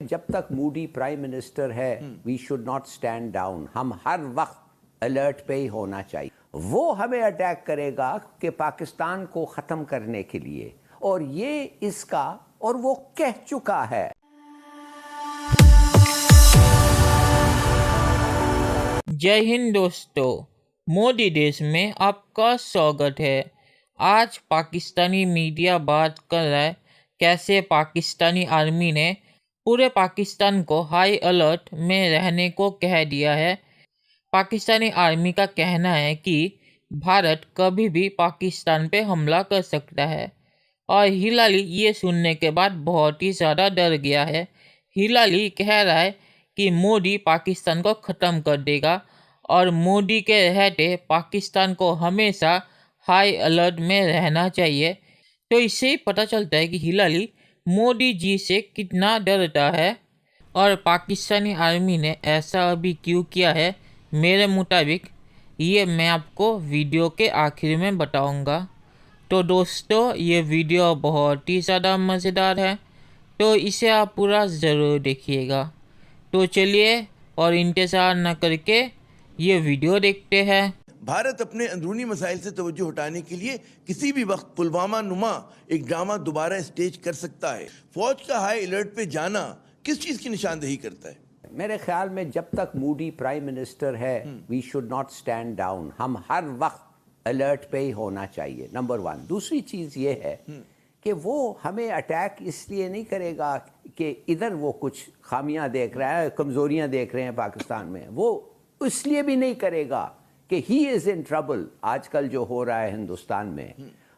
जब तक Modi prime minister है we should not stand down. हम हर वक्त अलर्ट पे ही होना चाहिए। वो हमें अटैक करेगा कि पाकिस्तान को ख़त्म करने के लिए, और ये इसका, और वो कह चुका है। जय हिंद दोस्तों, मोदी देश में आपका स्वागत है। आज पाकिस्तानी मीडिया बात कर रहा है कैसे पाकिस्तानी आर्मी ने पूरे पाकिस्तान को हाई अलर्ट में रहने को कह दिया है। पाकिस्तानी आर्मी का कहना है कि भारत कभी भी पाकिस्तान पे हमला कर सकता है, और हिलाली ये सुनने के बाद बहुत ही ज़्यादा डर गया है। हिलाली कह रहा है कि मोदी पाकिस्तान को ख़त्म कर देगा, और मोदी के रहते पाकिस्तान को हमेशा हाई अलर्ट में रहना चाहिए। तो इससे ही पता चलता है कि हिलाली मोदी जी से कितना डरता है, और पाकिस्तानी आर्मी ने ऐसा अभी क्यों किया है मेरे मुताबिक ये मैं आपको वीडियो के आखिर में बताऊंगा। तो दोस्तों, ये वीडियो बहुत ही ज़्यादा मज़ेदार है, तो इसे आप पूरा ज़रूर देखिएगा। तो चलिए और इंतज़ार न करके ये वीडियो देखते हैं। भारत अपने अंदरूनी मसाइल से तवज्जो हटाने के लिए किसी भी वक्त पुलवामा नुमा एक ड्रामा दोबारा स्टेज कर सकता है। फौज का हाई अलर्ट पे जाना किस चीज़ की निशानदेही करता है? मेरे ख्याल में जब तक मूडी प्राइम मिनिस्टर है we should not stand down. हम हर वक्त अलर्ट पे ही होना चाहिए, नंबर वन। दूसरी चीज़ ये है कि वो हमें अटैक इसलिए नहीं करेगा कि इधर वो कुछ खामियां देख रहा है, कमज़ोरियां देख रहे हैं पाकिस्तान में। वो इसलिए भी नहीं करेगा कि ही इज़ इन ट्रबल। आजकल जो हो रहा है हिंदुस्तान में,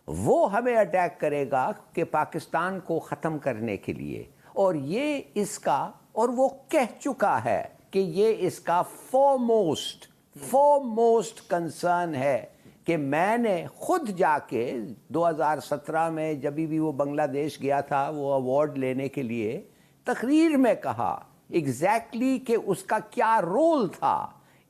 वो हमें अटैक करेगा कि पाकिस्तान को ख़त्म करने के लिए, और ये इसका, और वो कह चुका है कि ये इसका फॉरमोस्ट कंसर्न है। कि मैंने खुद जाके 2017 में जब भी वो बांग्लादेश गया था वो अवार्ड लेने के लिए, तकरीर में कहा एग्जैक्टली कि उसका क्या रोल था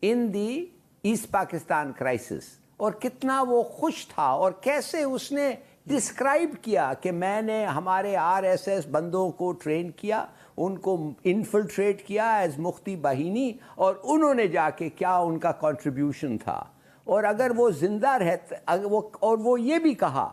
इन दी ईस्ट पाकिस्तान क्राइसिस, और कितना वो खुश था, और कैसे उसने डिस्क्राइब किया कि मैंने हमारे आरएसएस बंदों को ट्रेन किया, उनको इन्फिल्ट्रेट किया एज मुफ्ती बहिनी, और उन्होंने जाके क्या उनका कंट्रीब्यूशन था। और अगर वो जिंदा रहते, और वो ये भी कहा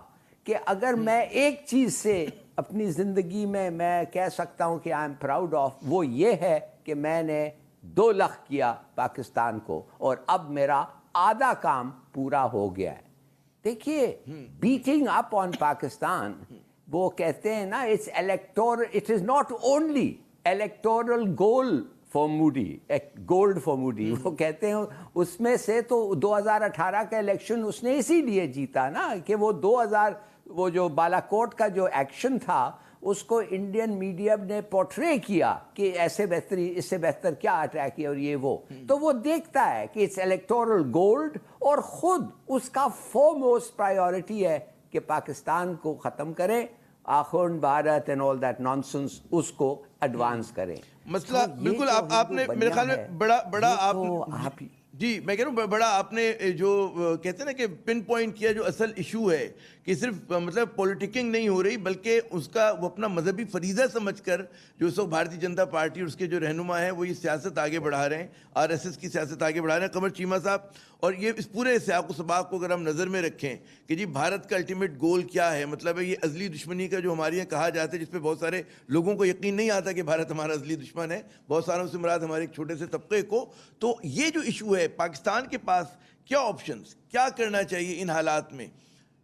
कि अगर मैं एक चीज़ से अपनी ज़िंदगी में मैं कह सकता हूँ कि आई एम प्राउड ऑफ, वो ये है कि मैंने 2 लाख किया पाकिस्तान को, और अब मेरा आधा काम पूरा हो गया है। देखिए, बीटिंग अप ऑन पाकिस्तान, वो कहते हैं ना, it is not only electoral goal for Moody, gold for Moody. वो कहते हैं उसमें से तो 2018 का इलेक्शन उसने इसीलिए जीता ना कि वो वो जो बालाकोट का जो एक्शन था उसको इंडियन मीडिया ने पोर्ट्रे किया कि इससे बेहतर क्या अटैक किया, और ये वो तो वो देखता है कि इट्स इलेक्टोरल गोल्ड, और ख़ुद उसका फॉरमोस्ट प्रायोरिटी है कि पाकिस्तान को ख़त्म करें, आखुन Bharat and all that nonsense, उसको एडवांस करें। मसला तो बिल्कुल आपने मेरे ख्याल में बड़ा आप जी मैं कह रहा हूँ बड़ा आपने जो कहते हैं ना कि पिन पॉइंट किया जो असल इशू है, कि सिर्फ मतलब पॉलिटिकिंग नहीं हो रही, बल्कि उसका वो अपना मजहबी फरीज़ा समझकर जो सब भारतीय जनता पार्टी और उसके जो रहनुमा हैं वो ये सियासत आगे बढ़ा रहे हैं, आरएसएस की सियासत आगे बढ़ा रहे हैं, कमर चीमा साहब। और ये इस पूरे सियाक़ सबाक़ को अगर हम नज़र में रखें कि जी भारत का अल्टीमेट गोल क्या है, मतलब है ये अज़ली दुश्मनी का जो हमारे यहाँ कहा जाता है, जिस पर बहुत सारे लोगों को यकीन नहीं आता कि भारत हमारा अज़ली दुश्मन है, बहुत सारों से मुराद हमारे एक छोटे से तबके को। तो ये जो इशू है, पाकिस्तान के पास क्या ऑप्शंस, क्या करना चाहिए इन हालात में?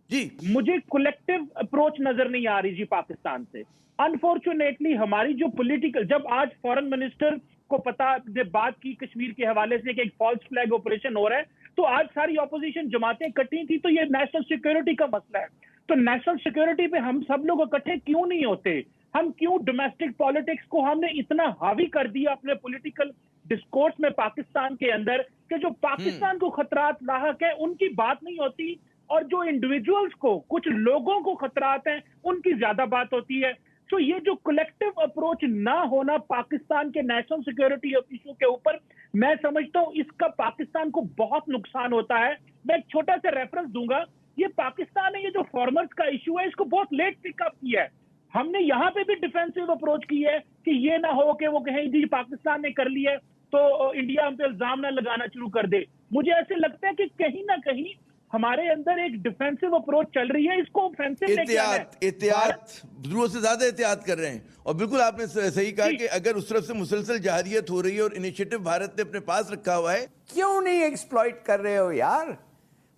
जी मुझे कलेक्टिव अप्रोच नजर नहीं आ रही जी पाकिस्तान से। अनफॉर्चुनेटली हमारी जो पॉलिटिकल, जब आज फॉरेन मिनिस्टर को पता ने बात की कश्मीर के हवाले से कि एक फॉल्स फ्लैग ऑपरेशन हो रहा है, तो आज सारी ऑपोजिशन जमातें इकट्ठी थी, तो ये नेशनल सिक्योरिटी का मसला है। तो नेशनल सिक्योरिटी पे हम सब लोग इकट्ठे क्यों नहीं होते? हम क्यों डोमेस्टिक पॉलिटिक्स को हमने इतना हावी कर दिया अपने पॉलिटिकल डिस्कोर्स में पाकिस्तान के अंदर, कि जो पाकिस्तान को खतरात लाहक है उनकी बात नहीं होती, और जो इंडिविजुअल्स को, कुछ लोगों को खतरात हैं, उनकी ज्यादा बात होती है। तो ये जो कलेक्टिव अप्रोच ना होना पाकिस्तान के नेशनल सिक्योरिटी इशू के ऊपर, मैं समझता हूं इसका पाकिस्तान को बहुत नुकसान होता है। मैं एक छोटा सा रेफरेंस दूंगा। ये पाकिस्तान ने ये जो फॉर्मर्स का इशू है इसको बहुत लेट पिकअप किया है। हमने यहाँ पे भी डिफेंसिव अप्रोच की है कि ये ना हो कि वो कहें जी पाकिस्तान ने कर लिया तो इंडिया हम पे इल्जाम ना लगाना शुरू कर दे। मुझे ऐसे लगता है कि कहीं ना कहीं हमारे अंदर एक डिफेंसिव अप्रोच चल रही है, इसको ऑफेंसिव लेके आना है। एहतियात जरूरत से ज्यादा एहतियात कर रहे हैं। और बिल्कुल आपने सही कहा कि अगर उस तरफ से मुसलसल जाहिरियत हो रही है और इनिशिएटिव भारत ने अपने पास रखा हुआ है, क्यों नहीं एक्सप्लॉइट कर रहे हो यार?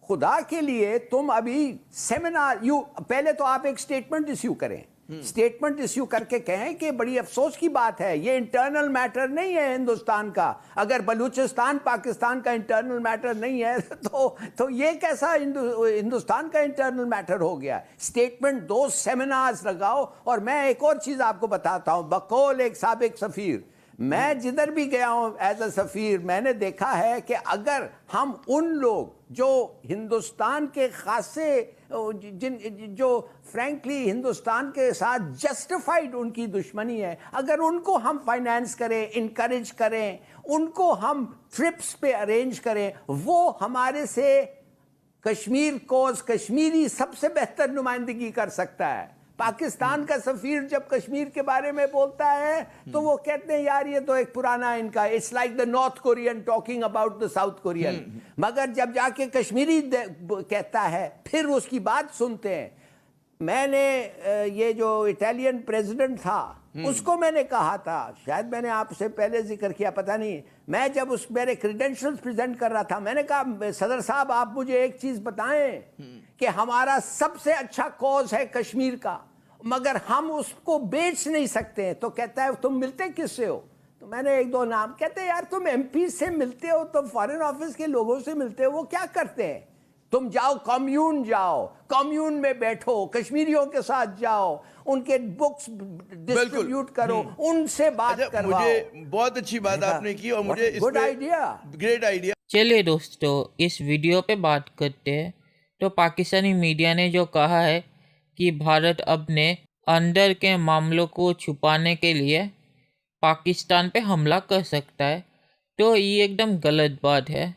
खुदा के लिए तुम अभी सेमिनार पहले तो आप एक स्टेटमेंट इश्यू करें, स्टेटमेंट इश्यू करके कहें कि बड़ी अफसोस की बात है, ये इंटरनल मैटर नहीं है हिंदुस्तान का। अगर बलूचिस्तान पाकिस्तान का इंटरनल मैटर नहीं है तो ये कैसा हिंदुस्तान का इंटरनल मैटर हो गया? स्टेटमेंट दो, सेमिनार्स लगाओ। और मैं एक और चीज आपको बताता हूं, बकौल एक साबिक सफीर, मैं जिधर भी गया हूं एज अ सफीर, मैंने देखा है कि अगर हम उन लोग जो हिंदुस्तान के खासे जो फ्रैंकली हिंदुस्तान के साथ जस्टिफाइड उनकी दुश्मनी है, अगर उनको हम फाइनेंस करें, इनकरेज करें, उनको हम ट्रिप्स पे अरेंज करें, वो हमारे से कश्मीर कोस, कश्मीरी सबसे बेहतर नुमाइंदगी कर सकता है। पाकिस्तान का सफीर जब कश्मीर के बारे में बोलता है तो वो कहते हैं यार ये तो एक पुराना इनका, it's like the north Korean talking about the south Korean. मगर जब जाके कश्मीरी कहता है फिर उसकी बात सुनते हैं। मैंने ये जो इटालियन प्रेसिडेंट था उसको मैंने कहा था, शायद मैंने आपसे पहले जिक्र किया, पता नहीं, मैं जब उस मेरे क्रेडेंशियल्स प्रेजेंट कर रहा था, मैंने कहा सदर साहब आप मुझे एक चीज बताएं कि हमारा सबसे अच्छा कॉज है कश्मीर का, मगर हम उसको बेच नहीं सकते। तो कहता है तुम मिलते किससे हो? तो मैंने एक दो नाम, कहते हैं यार तुम एमपी से मिलते हो, तुम फॉरेन ऑफिस के लोगों से मिलते हो, वो क्या करते हैं? तुम जाओ कम्यून, जाओ कम्यून में बैठो, कश्मीरियों के साथ जाओ, उनके बुक्स डिस्ट्रीब्यूट करो, उनसे बात करवाओ। मुझे बहुत अच्छी बात आपने की और मुझे गुड आइडिया, ग्रेट आइडिया। चलिए दोस्तों, इस वीडियो पे बात करते हैं। तो पाकिस्तानी मीडिया ने जो कहा है कि भारत अपने अंदर के मामलों को छुपाने के लिए पाकिस्तान पे हमला कर सकता है, तो ये एकदम गलत बात है।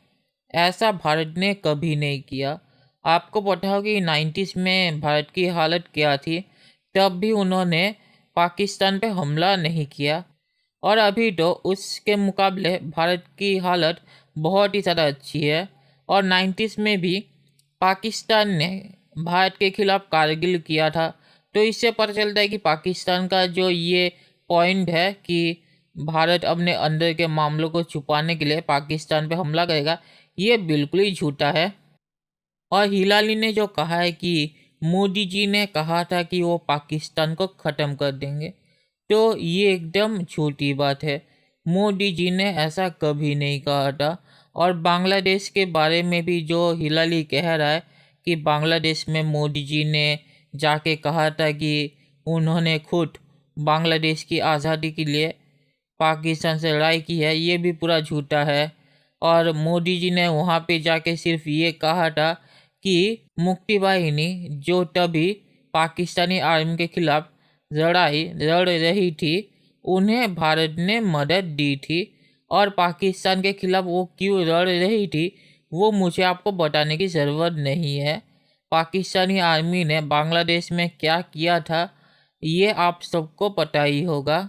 ऐसा भारत ने कभी नहीं किया। आपको पता हो कि 90s में भारत की हालत क्या थी, तब भी उन्होंने पाकिस्तान पे हमला नहीं किया। और अभी तो उसके मुकाबले भारत की हालत बहुत ही ज़्यादा अच्छी है। और 90s में भी पाकिस्तान ने भारत के खिलाफ कारगिल किया था। तो इससे पता चलता है कि पाकिस्तान का जो ये पॉइंट है कि भारत अपने अंदर के मामलों को छुपाने के लिए पाकिस्तान पे हमला करेगा, ये बिल्कुल ही झूठा है। और हिलाली ने जो कहा है कि मोदी जी ने कहा था कि वो पाकिस्तान को ख़त्म कर देंगे, तो ये एकदम झूठी बात है। मोदी जी ने ऐसा कभी नहीं कहा था। और बांग्लादेश के बारे में भी जो हिलाली कह रहा है कि बांग्लादेश में मोदी जी ने जाके कहा था कि उन्होंने खुद बांग्लादेश की आज़ादी के लिए पाकिस्तान से लड़ाई की है, ये भी पूरा झूठा है। और मोदी जी ने वहाँ पे जाके सिर्फ ये कहा था कि मुक्ति वाहिनी जो तभी पाकिस्तानी आर्मी के खिलाफ लड़ाई लड़ रही थी, उन्हें भारत ने मदद दी थी। और पाकिस्तान के खिलाफ वो क्यों लड़ रही थी वो मुझे आपको बताने की ज़रूरत नहीं है। पाकिस्तानी आर्मी ने बांग्लादेश में क्या किया था ये आप सबको पता ही होगा।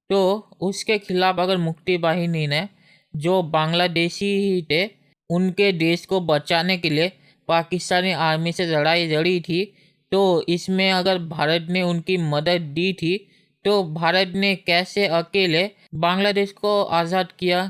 तो उसके खिलाफ अगर मुक्ति वाहिनी ने, जो बांग्लादेशी ही थे, उनके देश को बचाने के लिए पाकिस्तानी आर्मी से लड़ाई लड़ी थी, तो इसमें अगर भारत ने उनकी मदद दी थी, तो भारत ने कैसे अकेले बांग्लादेश को आज़ाद किया?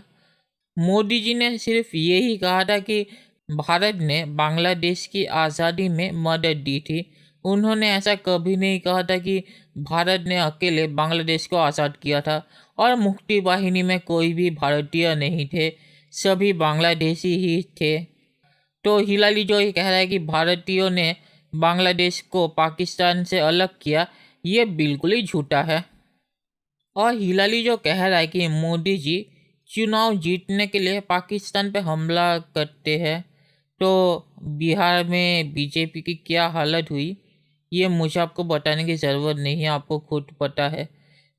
मोदी जी ने सिर्फ यही कहा था कि भारत ने बांग्लादेश की आज़ादी में मदद दी थी। उन्होंने ऐसा कभी नहीं कहा था कि भारत ने अकेले बांग्लादेश को आज़ाद किया था। और मुक्ति वाहिनी में कोई भी भारतीय नहीं थे, सभी बांग्लादेशी ही थे। तो हिलाली जो ये कह रहा है कि भारतीयों ने बांग्लादेश को पाकिस्तान से अलग किया, ये बिल्कुल ही झूठा है। और हिलाली जो कह रहा है कि मोदी जी चुनाव जीतने के लिए पाकिस्तान पे हमला करते हैं, तो बिहार में बीजेपी की क्या हालत हुई ये मुझे आपको बताने की ज़रूरत नहीं है, आपको खुद पता है।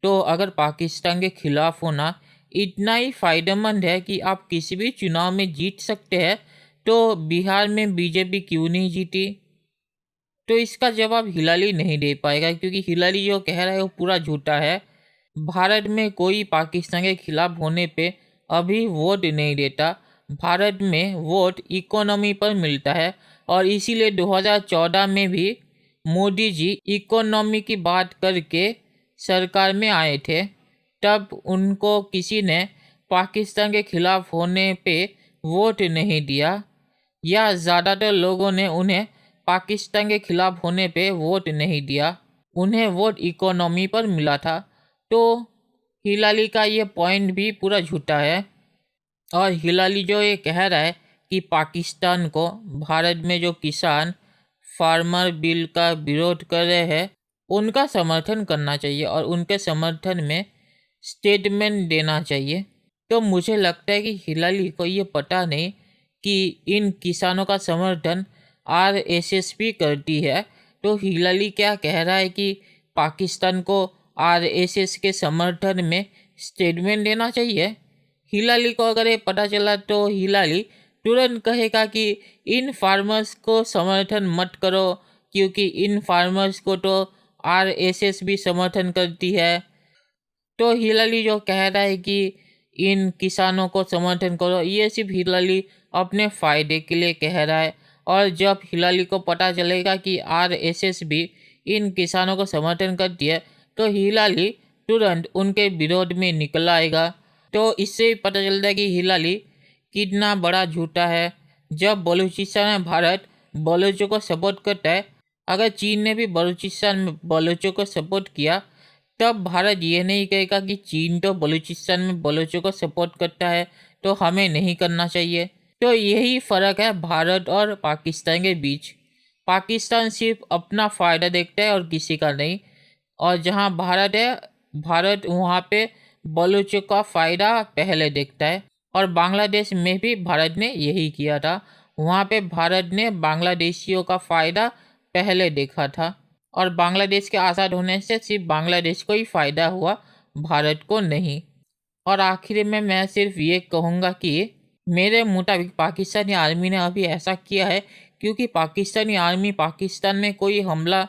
तो अगर पाकिस्तान के खिलाफ होना इतना ही फ़ायदेमंद है कि आप किसी भी चुनाव में जीत सकते हैं, तो बिहार में बीजेपी क्यों नहीं जीती? तो इसका जवाब हिलाली नहीं दे पाएगा, क्योंकि हिलाली जो कह रहा है वो पूरा झूठा है। भारत में कोई पाकिस्तान के खिलाफ होने पे अभी वोट नहीं देता। भारत में वोट इकोनॉमी पर मिलता है, और इसीलिए 2014 में भी मोदी जी इकोनॉमी की बात करके सरकार में आए थे। तब उनको किसी ने पाकिस्तान के खिलाफ होने पे वोट नहीं दिया, या ज़्यादातर लोगों ने उन्हें पाकिस्तान के खिलाफ होने पे वोट नहीं दिया, उन्हें वोट इकोनॉमी पर मिला था। तो हिलाली का ये पॉइंट भी पूरा झूठा है। और हिलाली जो ये कह रहा है कि पाकिस्तान को भारत में जो किसान फार्मर बिल का विरोध कर रहे हैं उनका समर्थन करना चाहिए और उनके समर्थन में स्टेटमेंट देना चाहिए। तो मुझे लगता है कि हिलाली को ये पता नहीं कि इन किसानों का समर्थन आरएसएस भी करती है। तो हिलाली क्या कह रहा है कि पाकिस्तान को आरएसएस के समर्थन में स्टेटमेंट देना चाहिए। हिलाली को अगर ये पता चला तो हिलाली तुरंत कहेगा कि इन फार्मर्स को समर्थन मत करो, क्योंकि इन फार्मर्स को तो आरएसएस भी समर्थन करती है। तो हिलाली जो कह रहा है कि इन किसानों को समर्थन करो, ये सिर्फ हिलाली अपने फ़ायदे के लिए कह रहा है। और जब हिलाली को पता चलेगा कि आरएसएस भी इन किसानों को समर्थन करती है तो हिलाली तुरंत उनके विरोध में निकल आएगा। तो इससे पता चलता है कि हिलाली कितना बड़ा झूठा है। जब बलूचिस्तान में भारत बलूचों को सपोर्ट करता है, अगर चीन ने भी बलूचिस्तान में बलूचों को सपोर्ट किया, तब भारत ये नहीं कहेगा कि चीन तो बलूचिस्तान में बलूचों को सपोर्ट करता है तो हमें नहीं करना चाहिए। तो यही फ़र्क है भारत और पाकिस्तान के बीच। पाकिस्तान सिर्फ अपना फ़ायदा देखता है और किसी का नहीं, और जहाँ भारत है, भारत वहाँ पे बलूचों का फ़ायदा पहले देखता है। और बांग्लादेश में भी भारत ने यही किया था, वहाँ पे भारत ने बांग्लादेशियों का फ़ायदा पहले देखा था, और बांग्लादेश के आज़ाद होने से सिर्फ बांग्लादेश को ही फ़ायदा हुआ, भारत को नहीं। और आखिर में मैं सिर्फ ये कहूँगा कि मेरे मुताबिक पाकिस्तानी आर्मी ने अभी ऐसा किया है क्योंकि पाकिस्तानी आर्मी पाकिस्तान में कोई हमला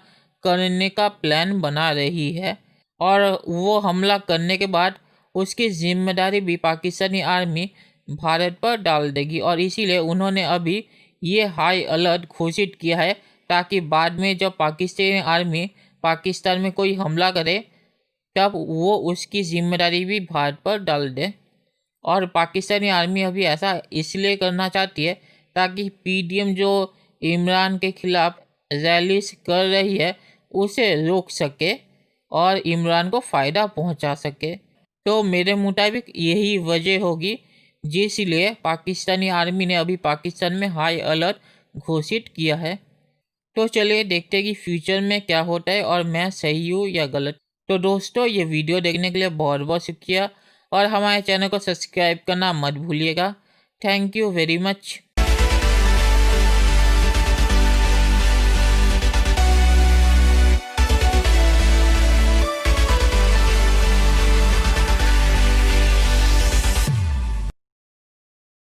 करने का प्लान बना रही है, और वो हमला करने के बाद उसकी जिम्मेदारी भी पाकिस्तानी आर्मी भारत पर डाल देगी। और इसीलिए उन्होंने अभी ये हाई अलर्ट घोषित किया है, ताकि बाद में जब पाकिस्तानी आर्मी पाकिस्तान में कोई हमला करे तब वो उसकी जिम्मेदारी भी भारत पर डाल दे। और पाकिस्तानी आर्मी अभी ऐसा इसलिए करना चाहती है ताकि पीडीएम जो इमरान के खिलाफ रैलीज कर रही है उसे रोक सके और इमरान को फ़ायदा पहुंचा सके। तो मेरे मुताबिक यही वजह होगी जिसलिए पाकिस्तानी आर्मी ने अभी पाकिस्तान में हाई अलर्ट घोषित किया है। तो चलिए देखते हैं कि फ्यूचर में क्या होता है और मैं सही हूँ या गलत। तो दोस्तों, ये वीडियो देखने के लिए बहुत बहुत शुक्रिया, और हमारे चैनल को सब्सक्राइब करना मत भूलिएगा। Thank you very much.